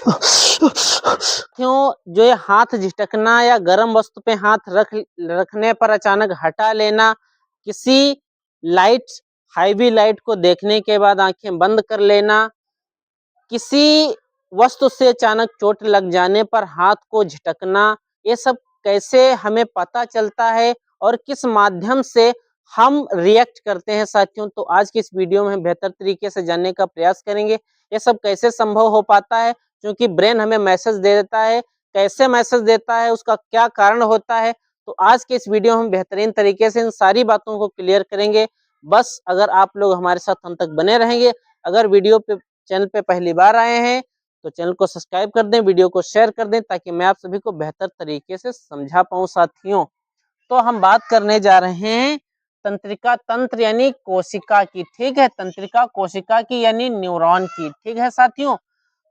क्यों जो ये हाथ झटकना या गर्म वस्तु पे हाथ रखने पर अचानक हटा लेना, किसी लाइट हाईवी लाइट को देखने के बाद आंखें बंद कर लेना, किसी वस्तु से अचानक चोट लग जाने पर हाथ को झटकना, ये सब कैसे हमें पता चलता है और किस माध्यम से हम रिएक्ट करते हैं साथियों। तो आज की इस वीडियो में हम बेहतर तरीके से जानने का प्रयास करेंगे ये सब कैसे संभव हो पाता है, क्योंकि ब्रेन हमें मैसेज दे देता है, कैसे मैसेज देता है, उसका क्या कारण होता है। तो आज के इस वीडियो में हम बेहतरीन तरीके से इन सारी बातों को क्लियर करेंगे। बस अगर आप लोग हमारे साथ अंत तक बने रहेंगे, अगर वीडियो पे चैनल पे पहली बार आए हैं तो चैनल को सब्सक्राइब कर दें, वीडियो को शेयर कर दें, ताकि मैं आप सभी को बेहतर तरीके से समझा पाऊं साथियों। तो हम बात करने जा रहे हैं तंत्रिका तंत्र यानी कोशिका की, ठीक है, तंत्रिका कोशिका की यानी न्यूरॉन की, ठीक है साथियों।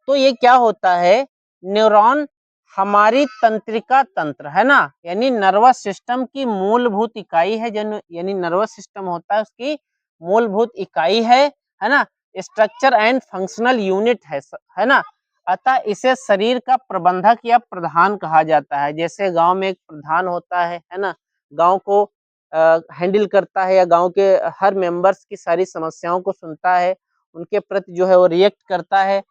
तो ये क्या होता है, न्यूरॉन हमारी तंत्रिका तंत्र है ना, यानी नर्वस सिस्टम की मूलभूत इकाई है, यानी नर्वस सिस्टम होता है उसकी मूलभूत इकाई है ना, स्ट्रक्चर एंड फंक्शनल यूनिट है ना। अतः इसे शरीर का प्रबंधक या प्रधान कहा जाता है। जैसे गांव में एक प्रधान होता है ना, गांव को हैंडल करता है या गांव के हर मेंबर्स की सारी समस्याओं को सुनता है, उनके प्रति जो है वो रिएक्ट करता है।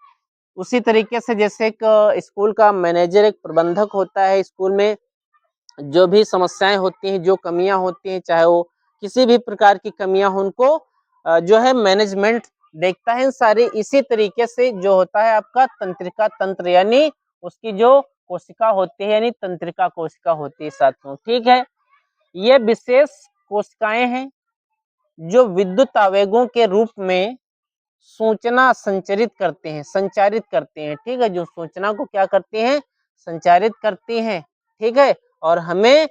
उसी तरीके से जैसे एक स्कूल का मैनेजर एक प्रबंधक होता है, स्कूल में जो भी समस्याएं होती हैं, जो कमियां होती हैं, चाहे वो किसी भी प्रकार की कमियां हो, उनको जो है मैनेजमेंट देखता है सारी। इसी तरीके से जो होता है आपका तंत्रिका तंत्र यानी उसकी जो कोशिका होती है यानी तंत्रिका कोशिका होती है साथियों, ठीक है। ये विशेष कोशिकाएं हैं जो विद्युत आवेगों के रूप में सूचना संचारित करते हैं, ठीक है, जो सूचना को क्या करते हैं, संचारित करती हैं, ठीक है, और हमें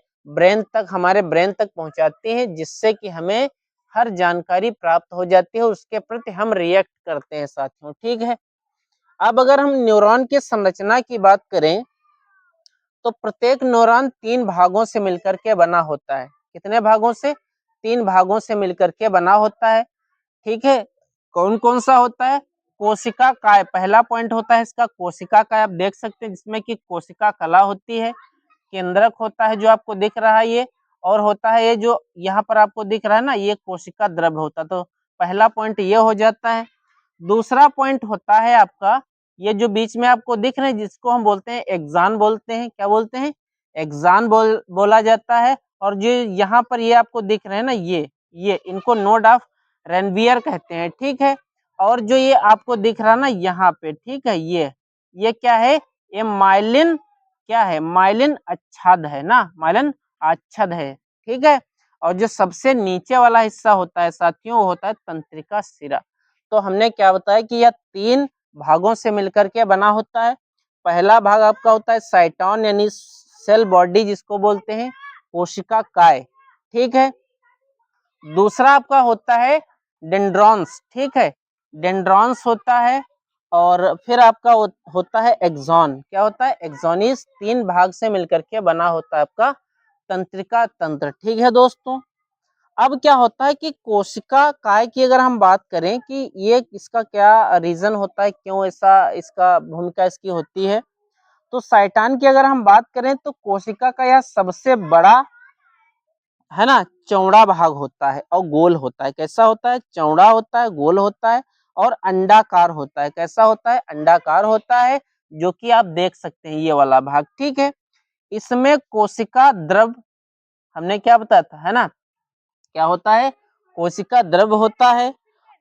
हमारे ब्रेन तक पहुंचाते हैं, जिससे कि हमें हर जानकारी प्राप्त हो जाती है, उसके प्रति हम रिएक्ट करते हैं साथियों, ठीक है। अब अगर हम न्यूरॉन की संरचना की बात करें तो प्रत्येक न्यूरॉन 3 भागों से मिलकर के बना होता है। कितने भागों से? 3 भागों से मिलकर के बना होता है, ठीक है। कौन कौन सा होता है? कोशिका काय, पहला पॉइंट होता है इसका कोशिका काय, आप देख सकते हैं, जिसमें कि कोशिका कला होती है, केंद्रक होता है जो आपको दिख रहा है ये, और होता है ये जो यहाँ पर आपको दिख रहा है ना, ये कोशिका द्रव्य होता है। तो पहला पॉइंट ये हो जाता है। दूसरा पॉइंट होता है आपका ये जो बीच में आपको दिख रहे हैं, जिसको हम बोलते हैं एक्सान बोलते हैं, क्या बोलते हैं, एक्सान बोला जाता है। और जो यहाँ पर ये आपको दिख रहे हैं ना, ये इनको नोड ऑफ रेनवियर कहते हैं, ठीक है। और जो ये आपको दिख रहा है ना यहाँ पे, ठीक है, ये क्या है, ये माइलिन, क्या है, माइलिन आच्छाद है ना, माइलिन आच्छाद है, ठीक है। और जो सबसे नीचे वाला हिस्सा होता है साथियों, वो होता है तंत्रिका शिरा। तो हमने क्या बताया कि यह 3 भागों से मिलकर के बना होता है। पहला भाग आपका होता है साइटोन यानी सेल बॉडी, जिसको बोलते हैं कोशिका काय, ठीक है। दूसरा आपका होता है डेंड्रॉन्स, ठीक है, डेंड्रॉन्स होता है। और फिर आपका होता है एक्सॉन, क्या होता है, एक्सॉन। इस 3 भाग से मिलकर के बना होता है आपका तंत्रिका तंत्र, ठीक है दोस्तों। अब क्या होता है कि कोशिका काय की अगर हम बात करें कि ये इसका क्या रीजन होता है, क्यों ऐसा इसका भूमिका इसकी होती है, तो साइटोन की अगर हम बात करें तो कोशिका का यह सबसे बड़ा है ना चौड़ा भाग होता है और गोल होता है। कैसा होता है, चौड़ा होता है, गोल होता है और अंडाकार होता है। कैसा होता है, अंडाकार होता है, जो कि आप देख सकते हैं ये वाला भाग, ठीक है। इसमें कोशिका द्रव्य हमने क्या बताया था, है ना, क्या होता है, कोशिका द्रव्य होता है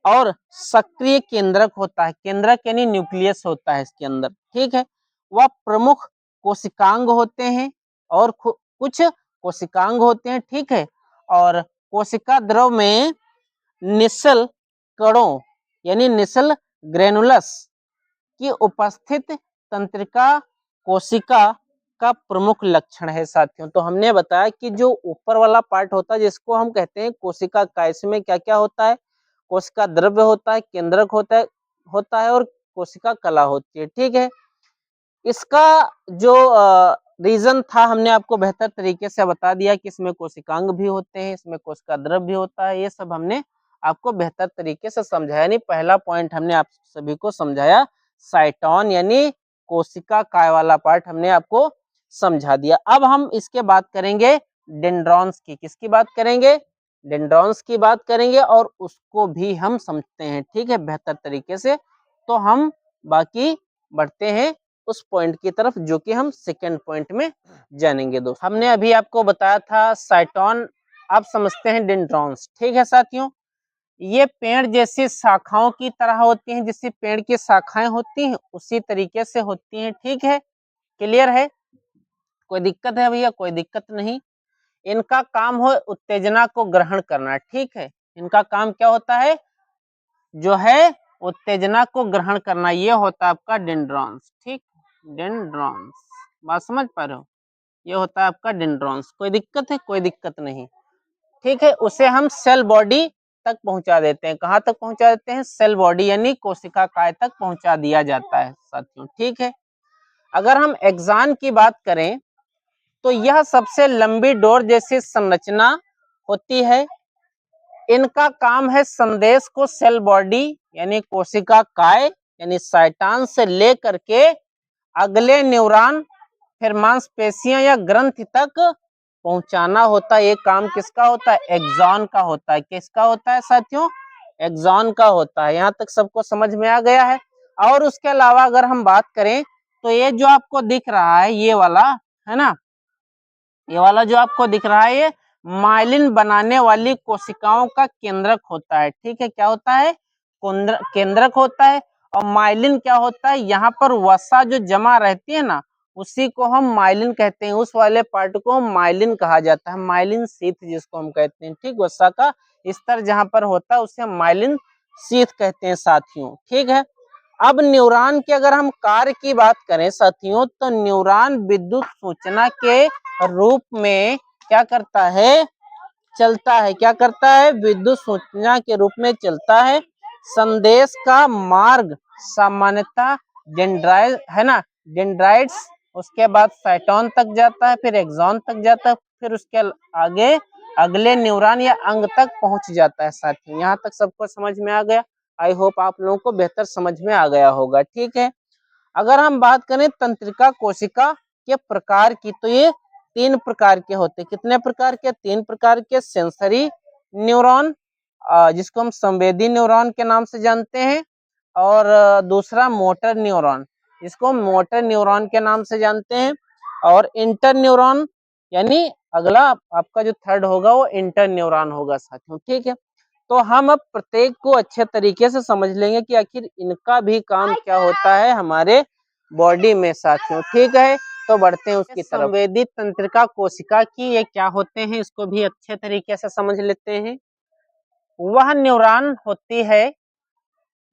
और सक्रिय केंद्रक होता है, केंद्रक यानी न्यूक्लियस होता है इसके अंदर, ठीक है। वह प्रमुख कोशिकांग होते हैं और कुछ कोशिकांग होते हैं, ठीक है। और कोशिका द्रव में निश्चल कणों यानी निश्चल ग्रेनुलस की उपस्थित तंत्रिका कोशिका का प्रमुख लक्षण है साथियों। तो हमने बताया कि जो ऊपर वाला पार्ट होता है जिसको हम कहते हैं कोशिका का, इसमें क्या क्या होता है, कोशिका द्रव्य होता है, केंद्रक होता है और कोशिका कला होती है, ठीक है। इसका जो रीजन था हमने आपको बेहतर तरीके से बता दिया कि इसमें कोशिकांग भी होते हैं, इसमें कोशिका द्रव्य भी होता है, ये सब हमने आपको बेहतर तरीके से समझाया। नहीं, पहला पॉइंट हमने आप सभी को समझाया साइटोन यानी कोशिका काय वाला पार्ट हमने आपको समझा दिया। अब हम इसके बात करेंगे डेंड्रॉन्स की। किसकी बात करेंगे? डेंड्रॉन्स की बात करेंगे और उसको भी हम समझते हैं, ठीक है, बेहतर तरीके से। तो हम बाकी बढ़ते हैं उस पॉइंट की तरफ जो कि हम सेकेंड पॉइंट में जानेंगे। दोस्त, हमने अभी आपको बताया था साइटोन, आप समझते हैं डेंड्रॉन्स, ठीक है साथियों। ये पेड़ जैसी शाखाओं की तरह होती हैं, जैसे पेड़ की शाखाएं होती हैं उसी तरीके से होती हैं, ठीक है, क्लियर है? कोई दिक्कत है भैया? कोई दिक्कत नहीं। इनका काम हो उत्तेजना को ग्रहण करना, ठीक है, इनका काम क्या होता है? जो है उत्तेजना को ग्रहण करना, ये होता है आपका डेंड्रॉन्स, ठीक, डेंड्रॉन्स, बात समझ पा रहे हो? ये होता है आपका डेंड्रॉन्स। कोई दिक्कत है? कोई दिक्कत नहीं, ठीक है। उसे हम सेल बॉडी तक पहुंचा देते हैं। कहाँ तक पहुंचा देते हैं? सेल बॉडी यानी कोशिका काय तक पहुंचा दिया जाता है साथियों, ठीक है। अगर हम एक्सॉन की बात करें तो यह सबसे लंबी डोर जैसी संरचना होती है। इनका काम है संदेश को सेल बॉडी यानी कोशिका काय यानी साइटॉन से लेकर के अगले न्यूरॉन फिर मांसपेशियां या ग्रंथि तक पहुंचाना होता है। ये काम किसका होता है? एक्सॉन का होता है। किसका होता है साथियों? एक्सॉन का होता है। यहाँ तक सबको समझ में आ गया है। और उसके अलावा अगर हम बात करें तो ये जो आपको दिख रहा है ये वाला, है ना, ये वाला जो आपको दिख रहा है ये माइलिन बनाने वाली कोशिकाओं का केंद्रक होता है, ठीक है। क्या होता है? केंद्रक होता है। और माइलिन क्या होता है? यहाँ पर वसा जो जमा रहती है ना, उसी को हम माइलिन कहते हैं। उस वाले पार्ट को माइलिन कहा जाता है, माइलिन शीथ जिसको हम कहते हैं, ठीक, वसा का स्तर जहाँ पर होता है उसे हम माइलिन शीथ कहते हैं साथियों, ठीक है। अब न्यूरॉन के अगर हम कार्य की बात करें साथियों तो न्यूरॉन विद्युत सूचना के रूप में क्या करता है? चलता है। क्या करता है? विद्युत सूचना के रूप में चलता है। संदेश का मार्ग सामान्यतः डेंड्राइट है ना, डेंड्राइट्स, उसके बाद साइटोन तक जाता है, फिर एक्सॉन तक जाता है, फिर उसके आगे अगले न्यूरॉन या अंग तक पहुंच जाता है साथियों। यहाँ तक सबको समझ में आ गया? आई होप आप लोगों को बेहतर समझ में आ गया होगा, ठीक है। अगर हम बात करें तंत्रिका कोशिका के प्रकार की तो ये 3 प्रकार के होते हैं। कितने प्रकार के? 3 प्रकार के। सेंसरी न्यूरॉन जिसको हम संवेदी न्यूरॉन के नाम से जानते हैं, और दूसरा मोटर न्यूरॉन जिसको हम मोटर न्यूरॉन के नाम से जानते हैं, और इंटर न्यूरॉन यानी अगला आपका जो थर्ड होगा वो इंटर न्यूरॉन होगा साथियों, ठीक है। तो हम अब प्रत्येक को अच्छे तरीके से समझ लेंगे कि आखिर इनका भी काम क्या होता है हमारे बॉडी में साथियों, ठीक है। तो बढ़ते हैं उसकी तरफ। संवेदी तंत्रिका कोशिका की ये क्या होते हैं इसको भी अच्छे तरीके से समझ लेते हैं। वह न्यूरॉन होती है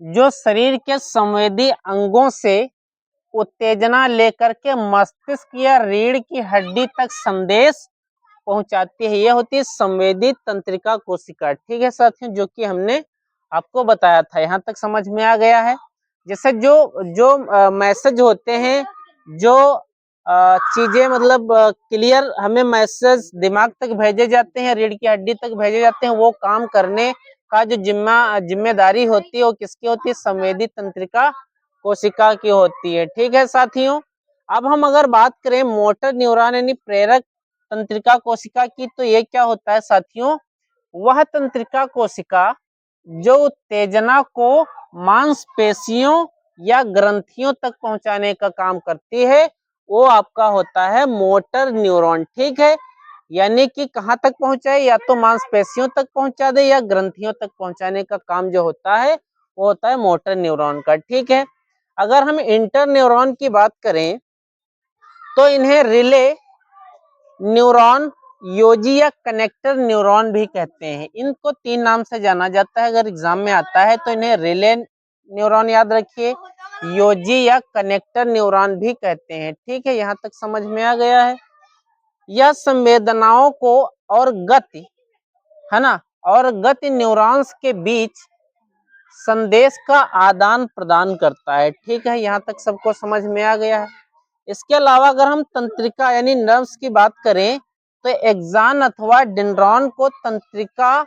जो शरीर के संवेदी अंगों से उत्तेजना लेकर के मस्तिष्क या रीढ़ की हड्डी तक संदेश पहुंचाती है। यह होती है संवेदी तंत्रिका कोशिका, ठीक है साथियों, जो कि हमने आपको बताया था। यहाँ तक समझ में आ गया है? जैसे जो जो मैसेज होते हैं, जो चीजें मतलब क्लियर हमें मैसेज दिमाग तक भेजे जाते हैं, रीढ़ की हड्डी तक भेजे जाते हैं, वो काम करने का जो जिम्मेदारी होती है वो किसकी होती है? संवेदी तंत्रिका कोशिका की होती है, ठीक है साथियों। अब हम अगर बात करें मोटर न्यूरॉन यानी प्रेरक तंत्रिका कोशिका की तो ये क्या होता है साथियों? वह तंत्रिका कोशिका जो उत्तेजना को मांसपेशियों या ग्रंथियों तक पहुंचाने का काम करती है वो आपका होता है मोटर न्यूरॉन, ठीक है। यानी कि कहाँ तक पहुंचाए? या तो मांसपेशियों तक पहुंचा दे या ग्रंथियों तक पहुंचाने का काम जो होता है वो होता है मोटर न्यूरॉन का, ठीक है। अगर हम इंटर न्यूरॉन की बात करें तो इन्हें रिले न्यूरॉन, योजी या कनेक्टर न्यूरॉन भी कहते हैं। इनको 3 नाम से जाना जाता है। अगर एग्जाम में आता है तो इन्हें रिले न्यूरॉन याद रखिए, योजी या कनेक्टर न्यूरॉन भी कहते हैं, ठीक है। यहाँ तक समझ में आ गया है? यह संवेदनाओं को और गति, है ना, और गति न्यूरॉन्स के बीच संदेश का आदान प्रदान करता है, ठीक है। यहाँ तक सबको समझ में आ गया है? इसके अलावा अगर हम तंत्रिका यानी नर्व्स की बात करें तो एक्सॉन अथवा डेंड्रॉन को तंत्रिका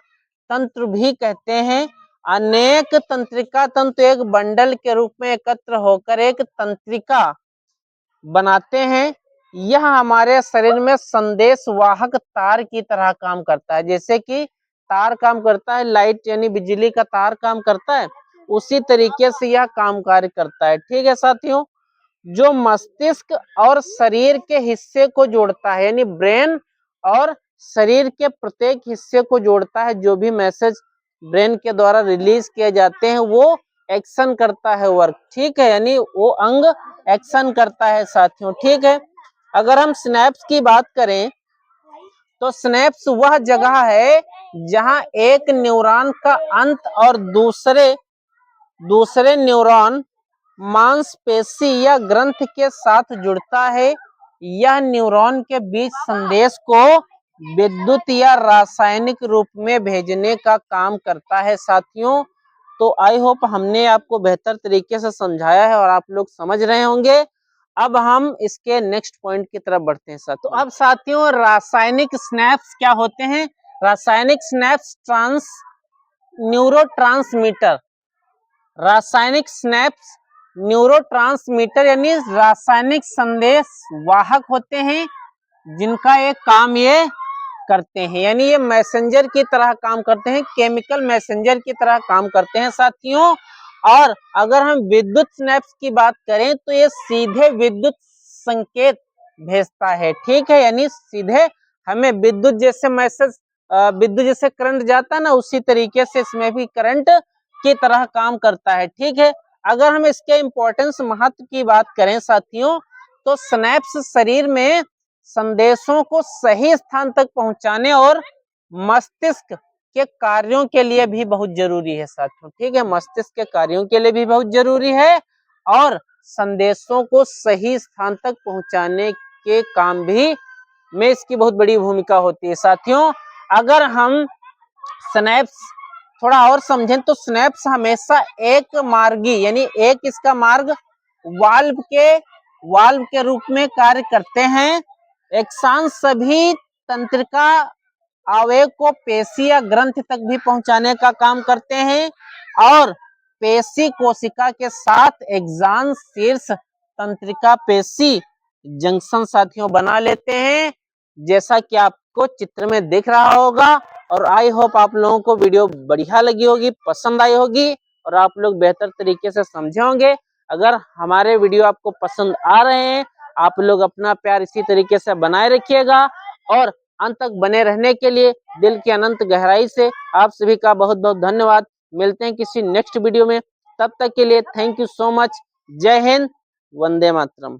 तंत्र भी कहते हैं। अनेक तंत्रिका तंतु एक बंडल के रूप में एकत्र होकर एक तंत्रिका बनाते हैं, यह हमारे शरीर में संदेश वाहक तार की तरह काम करता है। जैसे कि तार काम करता है, लाइट यानी बिजली का तार काम करता है, उसी तरीके से यह काम कार्य करता है। ठीक है साथियों, जो मस्तिष्क और शरीर के हिस्से को जोड़ता है, यानी ब्रेन और शरीर के प्रत्येक हिस्से को जोड़ता है। जो भी मैसेज ब्रेन के द्वारा रिलीज किए जाते हैं वो एक्शन करता है वर्क। ठीक है, यानी वो अंग एक्शन करता है साथियों। ठीक है, अगर हम सिनेप्स की बात करें तो सिनेप्स वह जगह है जहां एक न्यूरॉन का अंत और दूसरे न्यूरॉन मांसपेशी या ग्रंथ के साथ जुड़ता है। यह न्यूरॉन के बीच संदेश को विद्युत या रासायनिक रूप में भेजने का काम करता है साथियों। तो आई होप हमने आपको बेहतर तरीके से समझाया है और आप लोग समझ रहे होंगे। अब हम इसके नेक्स्ट पॉइंट की तरफ बढ़ते हैं साथियों। तो अब साथियों, रासायनिक स्नैप्स क्या होते हैं? रासायनिक स्नैप्स न्यूरोट्रांसमीटर, रासायनिक स्नैप्स न्यूरोट्रांसमीटर यानी रासायनिक संदेश वाहक होते हैं, जिनका एक काम ये करते हैं, यानी ये मैसेंजर की तरह काम करते हैं, केमिकल मैसेंजर की तरह काम करते हैं साथियों। और अगर हम विद्युत स्नैप्स की बात करें तो ये सीधे विद्युत संकेत भेजता है। ठीक है, यानी सीधे हमें विद्युत जैसे मैसेज, विद्युत जैसे करंट जाता है ना, उसी तरीके से इसमें भी करंट की तरह काम करता है। ठीक है, अगर हम इसके इम्पोर्टेंस, महत्व की बात करें साथियों, तो स्नैप्स शरीर में संदेशों को सही स्थान तक पहुंचाने और मस्तिष्क के कार्यों के लिए भी बहुत जरूरी है साथियों। ठीक है, मस्तिष्क के कार्यों के लिए भी बहुत जरूरी है और संदेशों को सही स्थान तक पहुंचाने के काम भी में इसकी बहुत बड़ी भूमिका होती है साथियों। अगर हम स्नैप्स थोड़ा और समझें तो स्नैप्स हमेशा एक मार्गी, यानी एक इसका मार्ग वाल्व के रूप में कार्य करते हैं। एक्सान सभी तंत्रिका आवेग को पेशी या ग्रंथ तक भी पहुंचाने का काम करते हैं और पेशी कोशिका के साथ एक्सान शीर्ष तंत्रिका पेशी जंक्शन साथियों बना लेते हैं, जैसा कि आपको चित्र में दिख रहा होगा। और आई होप आप लोगों को वीडियो बढ़िया लगी होगी, पसंद आई होगी और आप लोग बेहतर तरीके से समझे होंगे। अगर हमारे वीडियो आपको पसंद आ रहे हैं, आप लोग अपना प्यार इसी तरीके से बनाए रखिएगा और अंत तक बने रहने के लिए दिल की अनंत गहराई से आप सभी का बहुत बहुत धन्यवाद। मिलते हैं किसी नेक्स्ट वीडियो में, तब तक के लिए थैंक यू सो मच। जय हिंद, वंदे मातरम।